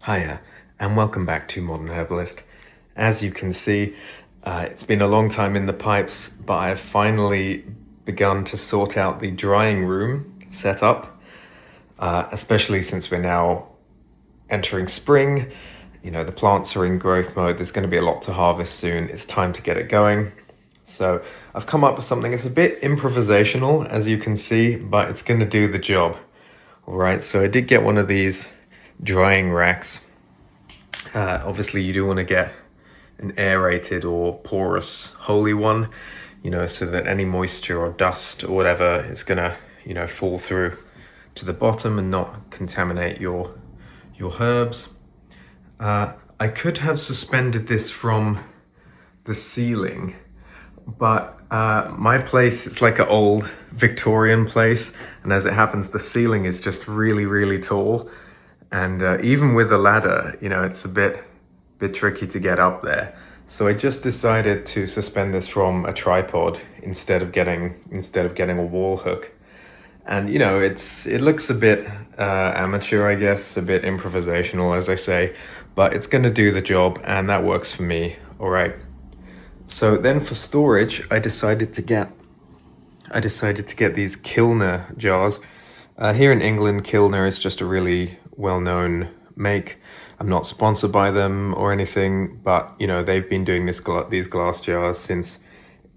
Hiya, and welcome back to Modern Herbalist. As you can see, it's been a long time in the pipes, but I've finally begun to sort out the drying room setup, especially since we're now entering spring. You know, the plants are in growth mode, there's going to be a lot to harvest soon, it's time to get it going. So I've come up with something, it's a bit improvisational, as you can see, but it's going to do the job. All right, so I did get one of these drying racks. Obviously you do want to get an aerated or porous holy one, you know, so that any moisture or dust or whatever is gonna, you know, fall through to the bottom and not contaminate your herbs. I could have suspended this from the ceiling, but my place, it's like an old Victorian place, and as it happens the ceiling is just really tall, and even with a ladder, you know, it's a bit tricky to get up there. So I just decided to suspend this from a tripod instead of getting a wall hook. And you know, it looks a bit amateur, I guess, a bit improvisational, as I say, but it's gonna do the job, and that works for me. All right. So then for storage, I decided to get these Kilner jars. Here in England, Kilner is just a really well-known make. I'm not sponsored by them or anything, but you know, they've been doing these glass jars since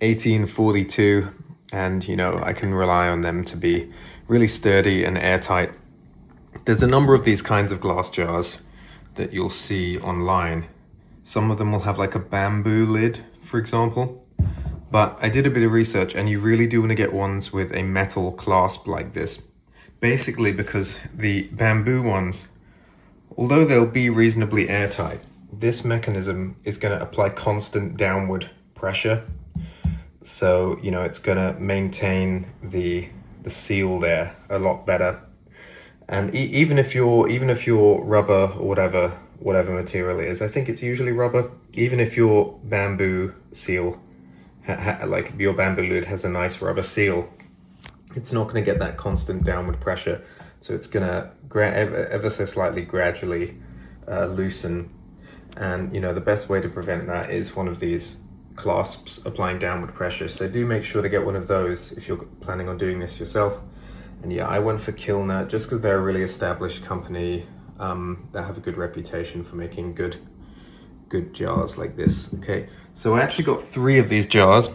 1842, and you know, I can rely on them to be really sturdy and airtight. There's a number of these kinds of glass jars that you'll see online. Some of them will have like a bamboo lid, for example. But I did a bit of research, and you really do want to get ones with a metal clasp like this. Basically because the bamboo ones, although they'll be reasonably airtight, this mechanism is going to apply constant downward pressure. So, you know, it's going to maintain the seal there a lot better. And even if your rubber or whatever material it is, I think it's usually rubber, even if your bamboo seal, like your bamboo lid has a nice rubber seal, it's not going to get that constant downward pressure. So it's going to ever so slightly gradually loosen. And you know, the best way to prevent that is one of these clasps applying downward pressure. So do make sure to get one of those if you're planning on doing this yourself. And yeah, I went for Kilner just because they're a really established company that have a good reputation for making good jars like this. Okay, so I actually got 3 of these jars.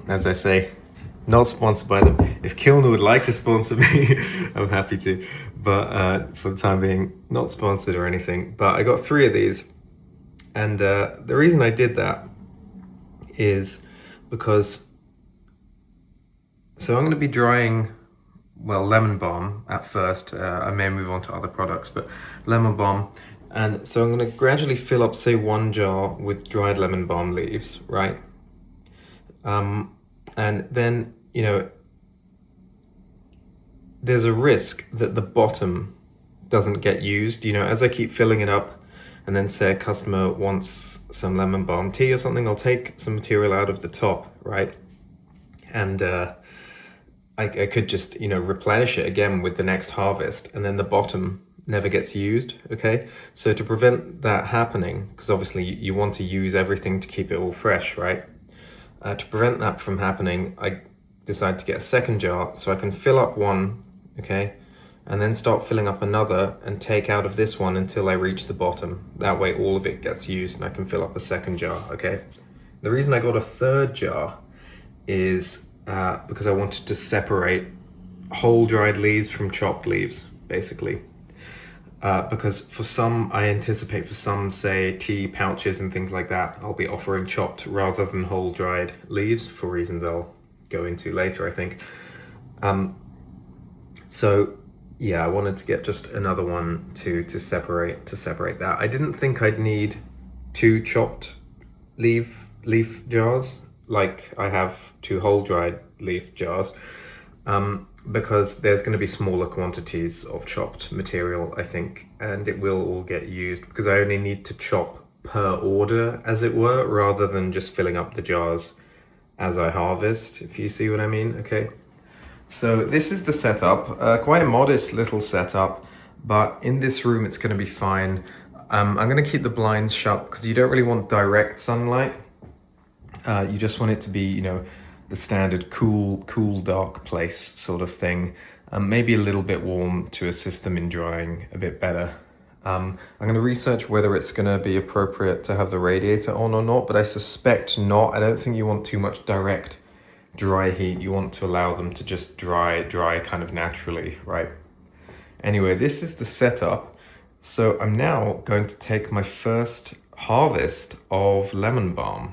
As I say, not sponsored by them. If Kilner would like to sponsor me, I'm happy to. But for the time being, not sponsored or anything. But I got 3 of these. And the reason I did that is because, so I'm going to be drying, well, lemon balm at first. I may move on to other products, but lemon balm. And so I'm going to gradually fill up, say, 1 jar with dried lemon balm leaves, right? And then, you know, there's a risk that the bottom doesn't get used. You know, as I keep filling it up, and then say a customer wants some lemon balm tea or something, I'll take some material out of the top, right? And I could just, you know, replenish it again with the next harvest, and then the bottom never gets used. Okay, so to prevent that happening, because obviously you want to use everything to keep it all fresh, right? To prevent that from happening, I decided to get a second jar so I can fill up one, okay, and then start filling up another and take out of this one until I reach the bottom. That way all of it gets used and I can fill up a second jar, okay? The reason I got a third jar is because I wanted to separate whole dried leaves from chopped leaves, basically. Because for some, I anticipate for some, say, tea pouches and things like that, I'll be offering chopped rather than whole dried leaves for reasons I'll go into later, I think. So yeah, I wanted to get just another one to separate that. I didn't think I'd need 2 chopped leaf jars, like I have 2 whole dried leaf jars. Because there's going to be smaller quantities of chopped material, I think, and it will all get used because I only need to chop per order, as it were, rather than just filling up the jars as I harvest, if you see what I mean. Okay, so this is the setup, quite a modest little setup, but in this room it's going to be fine. I'm going to keep the blinds shut because you don't really want direct sunlight. You just want it to be, the standard cool, dark place sort of thing. Maybe a little bit warm to assist them in drying a bit better. I'm going to research whether it's going to be appropriate to have the radiator on or not, but I suspect not. I don't think you want too much direct dry heat. You want to allow them to just dry kind of naturally, right? Anyway, this is the setup. So I'm now going to take my first harvest of lemon balm.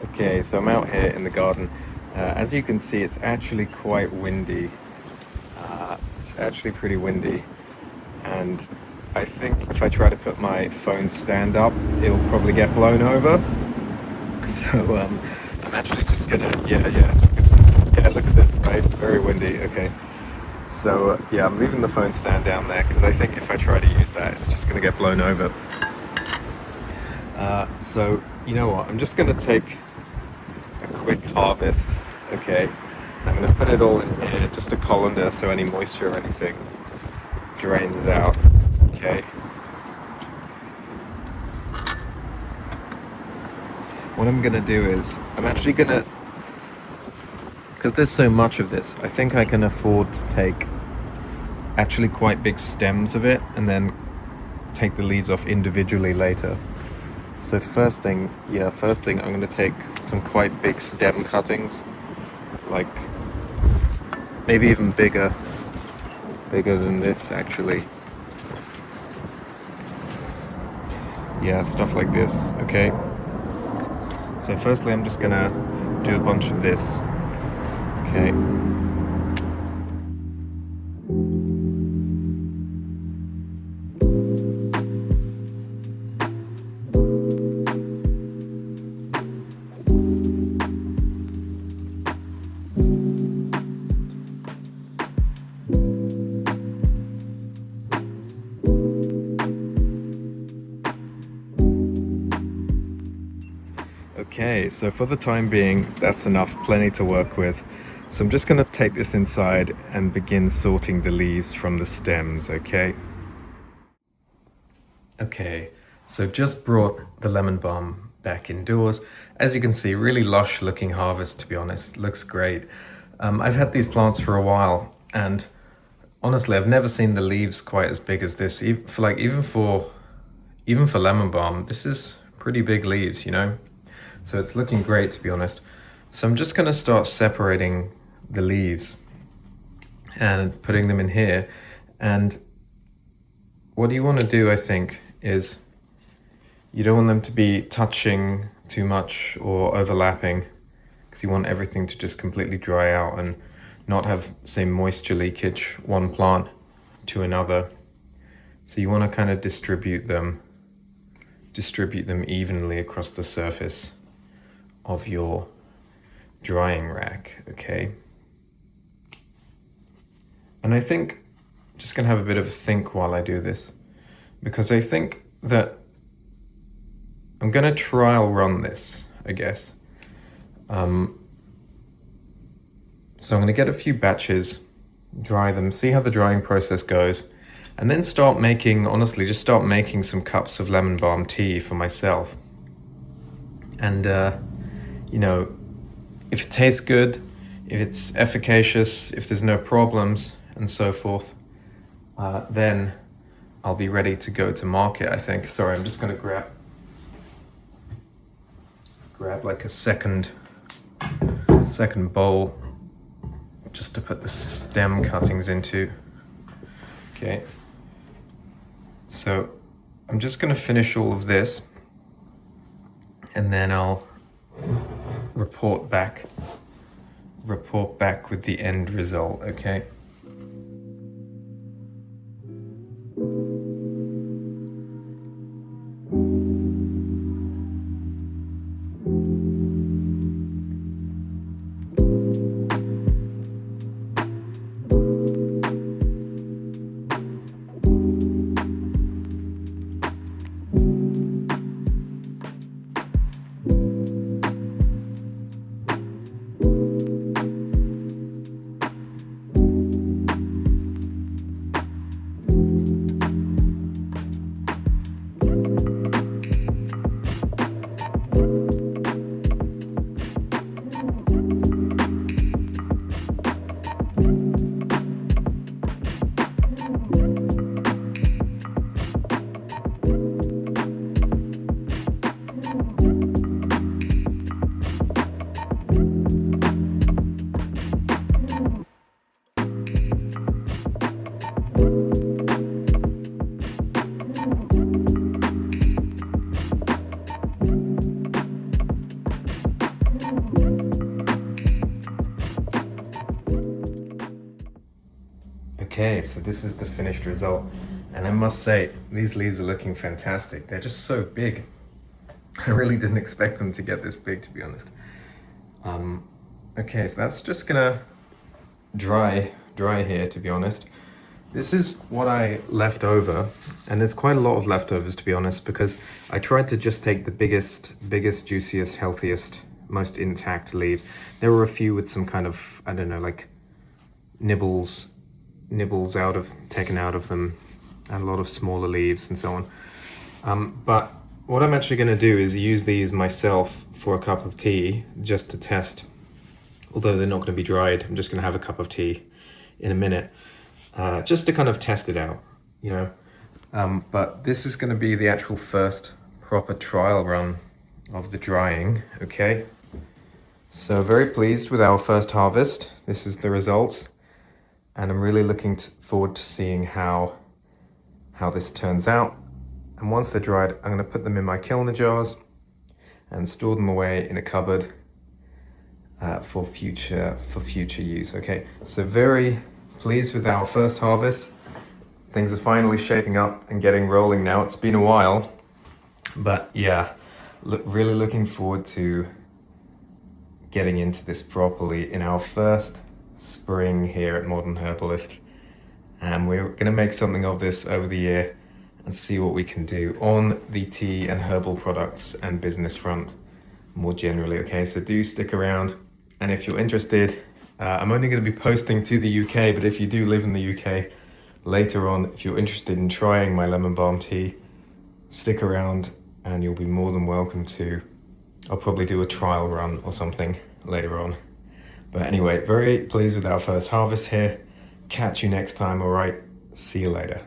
Okay, so I'm out here in the garden. As you can see, it's actually quite windy. It's actually pretty windy. And I think if I try to put my phone stand up, it'll probably get blown over. So I'm actually just gonna, yeah, look at this, right? Very windy, okay. So yeah, I'm leaving the phone stand down there because I think if I try to use that, it's just gonna get blown over. So you know what, I'm just gonna take a quick harvest, okay? I'm gonna put it all in here, just a colander so any moisture or anything drains out, okay? What I'm gonna do is, I'm actually gonna, because there's so much of this, I think I can afford to take actually quite big stems of it and then take the leaves off individually later. So first thing I'm gonna take some quite big stem cuttings, like maybe even bigger than this actually. Yeah, stuff like this, okay? So firstly I'm just gonna do a bunch of this, okay? Okay, so for the time being, that's enough, plenty to work with. So I'm just going to take this inside and begin sorting the leaves from the stems, okay? Okay, so just brought the lemon balm back indoors. As you can see, really lush looking harvest, to be honest. Looks great. I've had these plants for a while, and honestly, I've never seen the leaves quite as big as this. Even for lemon balm, this is pretty big leaves, So it's looking great, to be honest. So I'm just going to start separating the leaves and putting them in here. And what you want to do, I think, is you don't want them to be touching too much or overlapping, because you want everything to just completely dry out and not have, say, moisture leakage one plant to another. So you want to kind of distribute them evenly across the surface of your drying rack, okay? And I think I'm just gonna have a bit of a think while I do this, because I think that I'm gonna trial run this, I guess. So I'm gonna get a few batches, dry them, see how the drying process goes, and then start making some cups of lemon balm tea for myself. And if it tastes good, if it's efficacious, if there's no problems and so forth, then I'll be ready to go to market, I think. Sorry, I'm just gonna grab like a second bowl just to put the stem cuttings into. Okay, so I'm just gonna finish all of this and then I'll report back with the end result, okay? Okay, so this is the finished result. And I must say, these leaves are looking fantastic. They're just so big. I really didn't expect them to get this big, to be honest. Okay, so that's just gonna dry here, to be honest. This is what I left over, and there's quite a lot of leftovers, to be honest, because I tried to just take the biggest, juiciest, healthiest, most intact leaves. There were a few with some kind of, I don't know, like nibbles taken out of them, and a lot of smaller leaves and so on. But what I'm actually going to do is use these myself for a cup of tea, just to test. Although they're not going to be dried, I'm just going to have a cup of tea in a minute, just to kind of test it out, you know. But this is going to be the actual first proper trial run of the drying, okay? So very pleased with our first harvest. This is the results, and I'm really looking forward to seeing how this turns out. And once they're dried, I'm going to put them in my kilner jars and store them away in a cupboard for future use. Okay, so very pleased with our first harvest. Things are finally shaping up and getting rolling now. It's been a while, but yeah, really looking forward to getting into this properly in our first spring here at Modern Herbalist. And we're going to make something of this over the year and see what we can do on the tea and herbal products and business front more generally. Okay, so do stick around, and if you're interested, I'm only going to be posting to the UK, but if you do live in the UK later on, if you're interested in trying my lemon balm tea, stick around and you'll be more than welcome to. I'll probably do a trial run or something later on. But anyway, very pleased with our first harvest here. Catch you next time, all right? See you later.